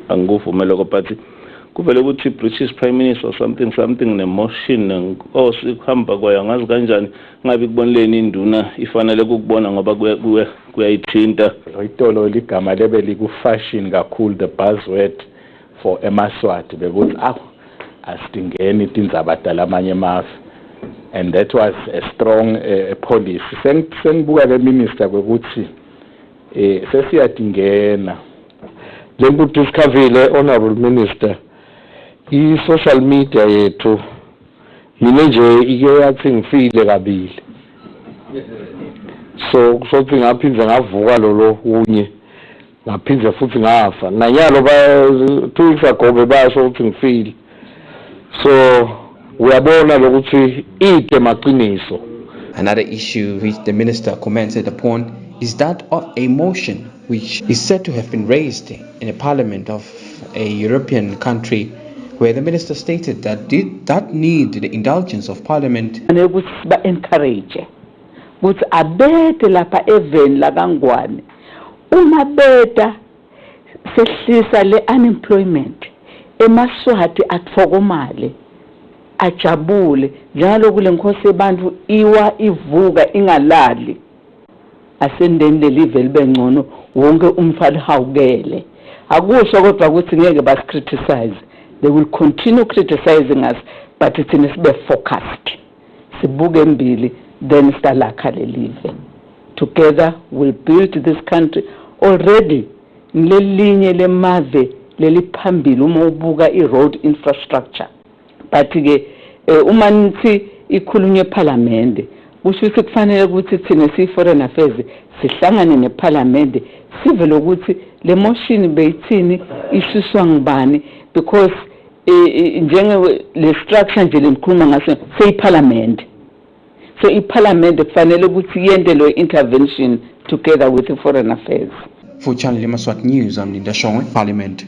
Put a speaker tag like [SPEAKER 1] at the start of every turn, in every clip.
[SPEAKER 1] angikuvumela but kuvele ukuthi British Prime Minister something nemotion sikuhamba kwayo ngazi kanjani ngabe kuboneleni induna ifanele ukubona ngoba kuyayithinta
[SPEAKER 2] itolo ligama lebe liku-fashion kakhulu, the buzzword for Yemaswati bekuthi asidingeni tindzabadala amanye emave, and that was a strong policy. Sengibuka ke minister kwekuthi sesiyadingena
[SPEAKER 3] njengokuthi isikhavile honorable minister i-social media yethu yile nje ike yathi ngifile kabili, so kusothi ngaphindze ngavuka lo kunye ngaphindze futhi ngafa nanyalo ba 2 weeks ago bebasho ukuthi ngifile, so uyabona lokuthi ide maqiniso.
[SPEAKER 4] Another issue which the minister commented upon is that of a motion which is said to have been raised in a parliament of a European country, where the minister stated that that need the indulgence of parliament.
[SPEAKER 5] Encourage ukuthi abethe lapha eveni lakangwane uma beta sehlisa le unemployment eMaswati atfokomale ajabule njalo kule nkosi yabantu iwa ivuka ingalali asendeni lelive libe ngcono wonke umfana hawukele akusho kodwa ukuthi ngeke basicriticize. They will continue criticizing us, but it's in a focused. Sibuke mbili, then stalakha lelive. Together we'll build this country. Already lelinye lemave leliphambili uma ubuka i-road infrastructure. But ke uma nithi ikhulunywe eParliament, kusho ukuthi kufanele ukuthi thina si-foreign affairs sihlangane neParliament sivele ukuthi le motion beyithini isuswa ngibani, because njenge le structure nje lenikhuluma ngaso seyiParliament, so iParliament kufanele ukuthi yende lo intervention together with the foreign affairs.
[SPEAKER 4] For Channel Yemaswati News, I'm Linda Shongwe, Parliament.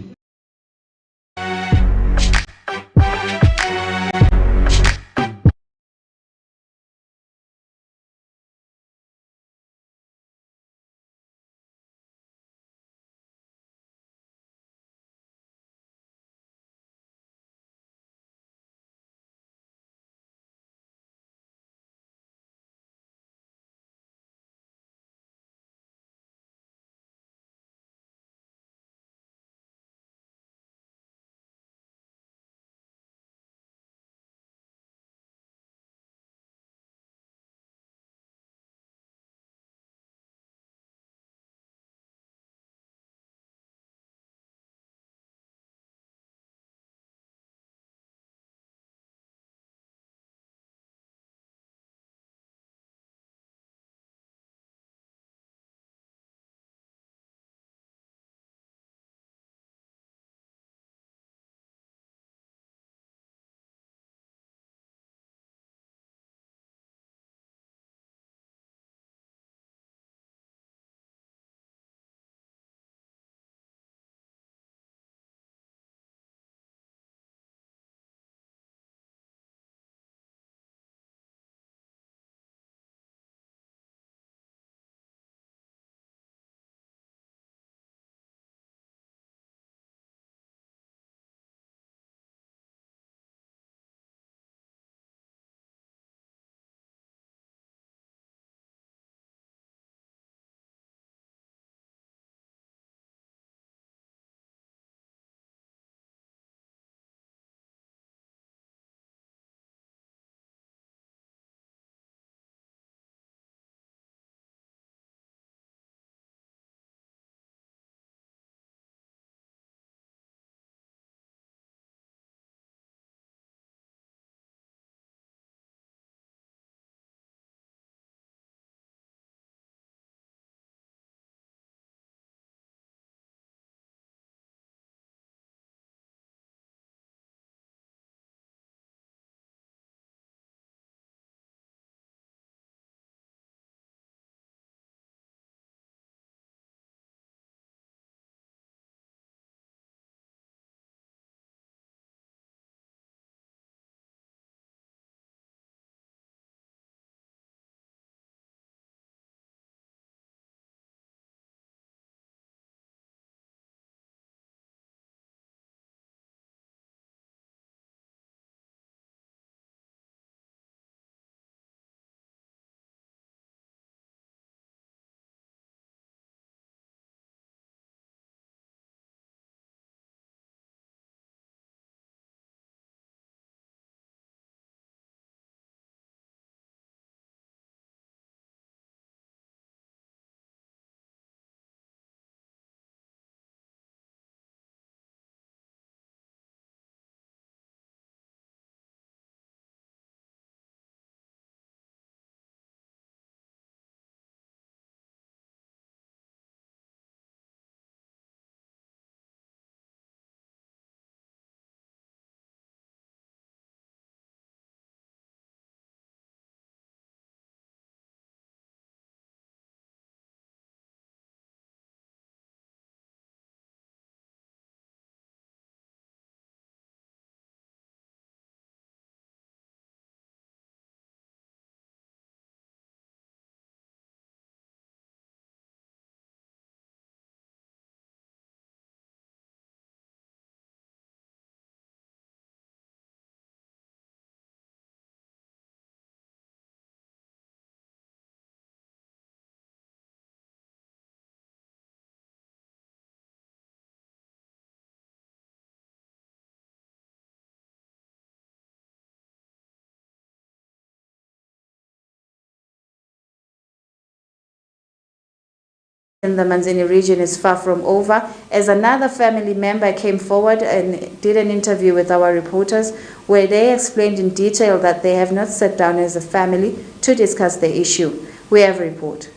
[SPEAKER 6] in the Manzini region is far from over, as another family member came forward and did an interview with our reporters where they explained in detail that they have not sat down as a family to discuss the issue. We have a report.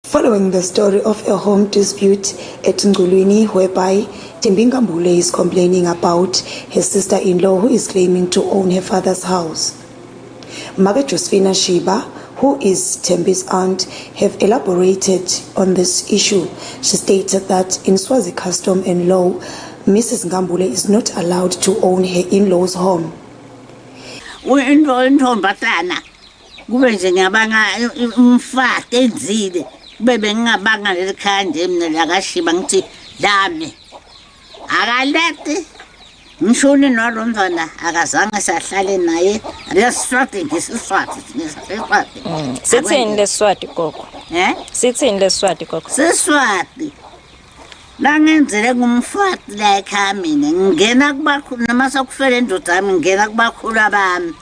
[SPEAKER 7] Following the story of a home dispute at Ngulwini whereby Timbingambule is complaining about her sister-in-law who is claiming to own her father's house, Maga Josephina Shiba, who is Tembi's aunt, have elaborated on this issue. She stated that in Swazi custom and law, Mrs. Ngambule is not allowed to own her in-law's home.
[SPEAKER 8] Bebe ngabanga lekhande mina lakashiba ngithi dami akalete ngishoni noRomvana akazange sahlale naye leswati ngisiswati
[SPEAKER 9] sithini leswati gogo sithini leswati gogo
[SPEAKER 8] siswati la ngenzele ngumfati la ekhaya mina ngingena kubakhulu noma sakufela indoda yami ngingena kubakhulu abami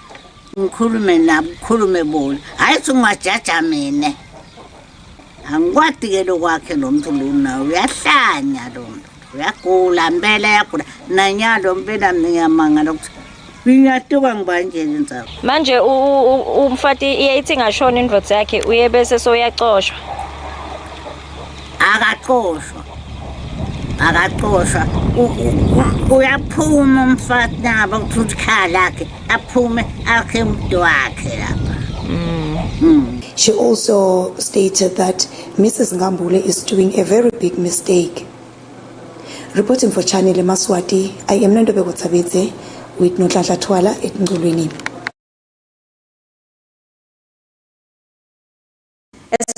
[SPEAKER 8] ngikhulume nabo khulume bona hayi ungajaja mina angikwati-ke lokwakhe lo muntu lona uyahlanya lo muntu uyagula mpela yagula nanyalo mpela ngiyamangala ukuthi ngiyatuka ngibanjele ntsapho
[SPEAKER 9] manje umfati iyayithi ingashona indvodza yakhe uye bese soyacoshwa
[SPEAKER 8] akacoshwa uyaphuma umfati nabo ukuthi ikhaya lakhe aphume akhe umuntu wakhe lapha.
[SPEAKER 7] She also stated that Mrs. Ngambule is doing a very big mistake. Reporting for Channel Yemaswati, I am Nondobe Gotsabedze with Notlatla Twala at Ngulwini.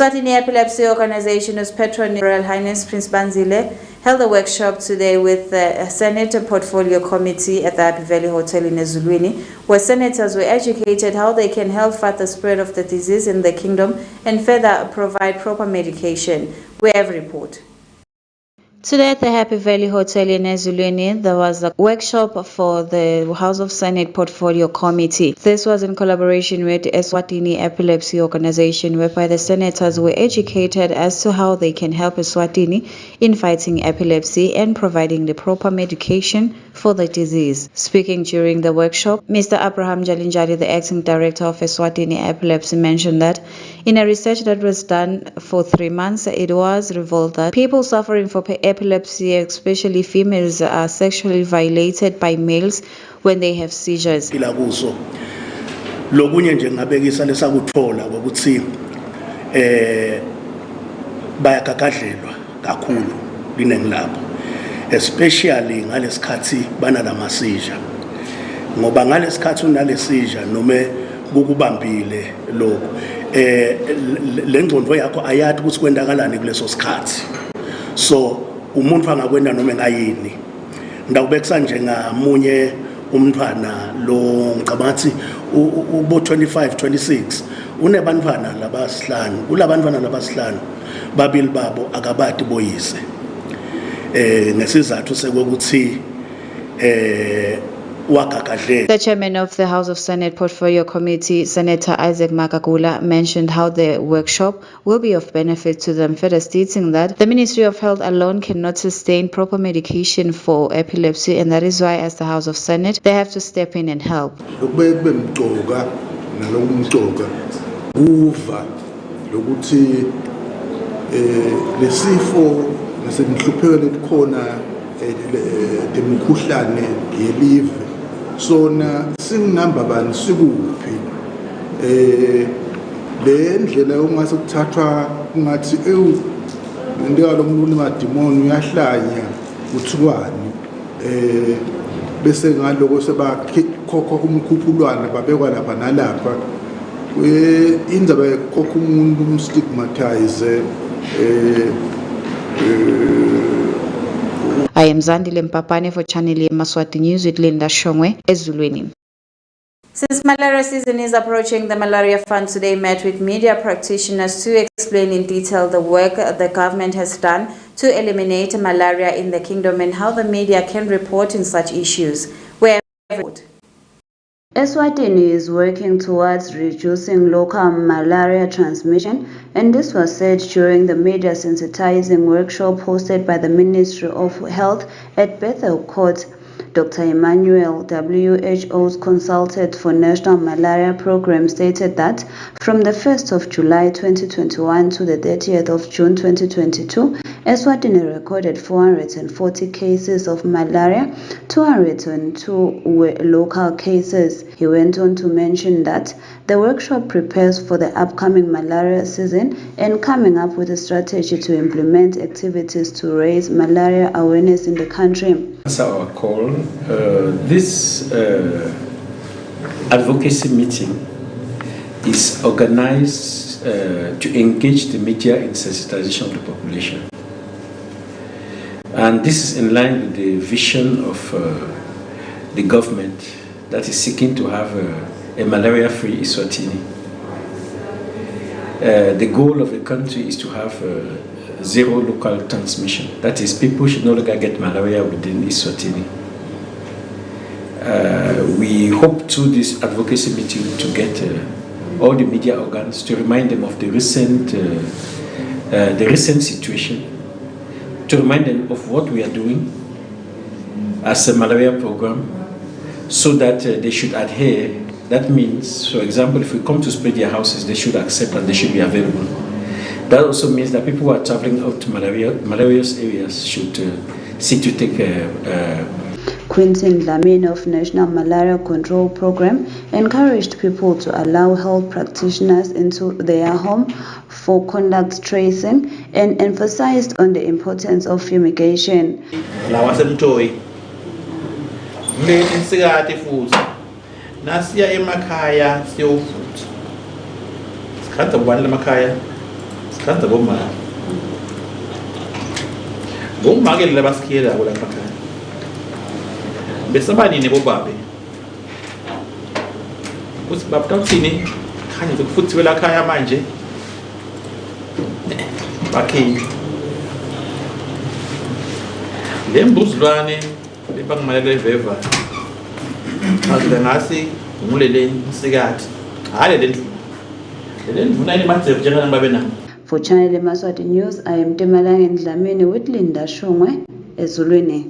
[SPEAKER 6] ESWATINI Epilepsy Organization, whose patron Royal Highness Prince Banzile held a workshop today with the Senate Portfolio Committee at the Happy Valley Hotel in Ezulwini, where senators were educated how they can help fight the spread of the disease in the kingdom and further provide proper medication. We have a report. Today at the Happy Valley Hotel in Ezulwini, there was a workshop for the House of Senate Portfolio Committee. This was in collaboration with ESWATINI Epilepsy Organization, whereby the senators were educated as to how they can help ESWATINI in fighting epilepsy and providing the proper medication for the disease. Speaking during the workshop, Mr. Abraham Jalinjali, the acting director of ESWATINI Epilepsy, mentioned that in a research that was done for 3 months, it was revealed that people suffering from epilepsy, especially females, are sexually violated by males when they have seizures.
[SPEAKER 10] Lokunye nje ngabekisa lesakuthola ukuthi bayakakadlelwa kakhulu linengilapho, especially ngalesikhathi banalama seizure, ngoba ngalesikhathi unalesizure noma kukubambile lokho lengqondo yakho ayathi ukuthi kwendakalani kuleso sikhathi, so umuntu angakwenda noma ngayini. Ndawubekisa nje ngamunye umntwana lo ngicabanga ukuthi ubo 25 26 unebantwana labasihlanu, kulabantwana labasihlanu babili babo akabati boyise ngesizathu sekuthi
[SPEAKER 6] The chairman of the House of Senate Portfolio Committee, Senator Isaac Makagula, mentioned how the workshop will be of benefit to them, further stating that the Ministry of Health alone cannot sustain proper medication for epilepsy, and that is why, as the House of Senate, they have to step in and help.
[SPEAKER 11] Sona singinamba bani sikuphi le ndlela ongase kuthathwa ngathi ndiyalo umuntu madimoni uyahlanya uthukwane bese ngaloko sebakhokha umkhuphulwana babekwa lapha nalapha indaba yokukhokha umuntu umstigmatize
[SPEAKER 6] I am Zandile Mpapane for Channel Yemaswati News with Linda Shongwe, Ezulwini. Since malaria season is approaching, the Malaria Fund today met with media practitioners to explain in detail the work the government has done to eliminate malaria in the kingdom and how the media can report in such issues. ESWATINI is working towards reducing local malaria transmission, and this was said during the media sensitizing workshop hosted by the Ministry of Health at Bethel Court. Dr. Emmanuel, WHO's consultant for National Malaria Program, stated that from the 1st of July 2021 to the 30th of June 2022, ESWATINI recorded 440 cases of malaria, 202 were local cases. He went on to mention that the workshop prepares for the upcoming malaria season and coming up with a strategy to implement activities to raise malaria awareness in the country.
[SPEAKER 12] That's our call. This advocacy meeting is organized to engage the media in sensitization of the population. And this is in line with the vision of the government that is seeking to have a malaria-free Eswatini. The goal of the country is to have zero local transmission. That is, people should no longer get malaria within Eswatini. We hope through this advocacy meeting to get all the media organs to remind them of the recent situation, to remind them of what we are doing as a malaria program, so that they should adhere. That means, for example, if we come to spray their houses, they should accept and they should be available. That also means that people who are traveling out to malarious areas should seek to take
[SPEAKER 6] Quintin Dlamini of National Malaria Control Program encouraged people to allow health practitioners into their home for contact tracing and emphasized on the importance of fumigation.
[SPEAKER 13] Nasiya emakhaya siyofutha sikhanda kubani lemakhaya sikhanda bomama bomake labasikiyela kula emakhaya bese abanini bobabe kuthi babuthini khanye ukufuthiwe la khaya manje bakhe lembuzulwane lebangimalele veva ngasi ngulele msikathi hale le ndvuna ile matsevu njengana babena.
[SPEAKER 6] For Channel Yemaswati News, I am Temalang Dlamini with Linda Shongwe, Ezulwini.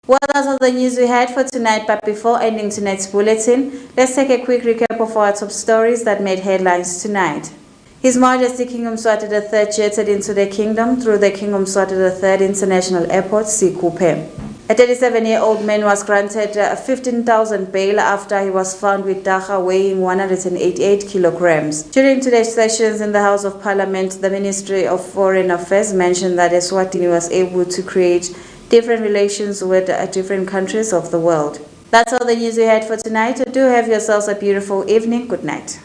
[SPEAKER 6] Well, that's all the news we had for tonight, but before ending tonight's bulletin, let's take a quick recap of our top stories that made headlines tonight. His Majesty King Mswati III jetted into the kingdom through the King Mswati III International Airport, Sikupe. A 37-year-old man was granted 15,000 bail after he was found with dagga weighing 188 kilograms. During today's sessions in the House of Parliament, the Ministry of Foreign Affairs mentioned that Eswatini was able to create different relations with different countries of the world. That's all the news we had for tonight. Do have yourselves a beautiful evening. Good night.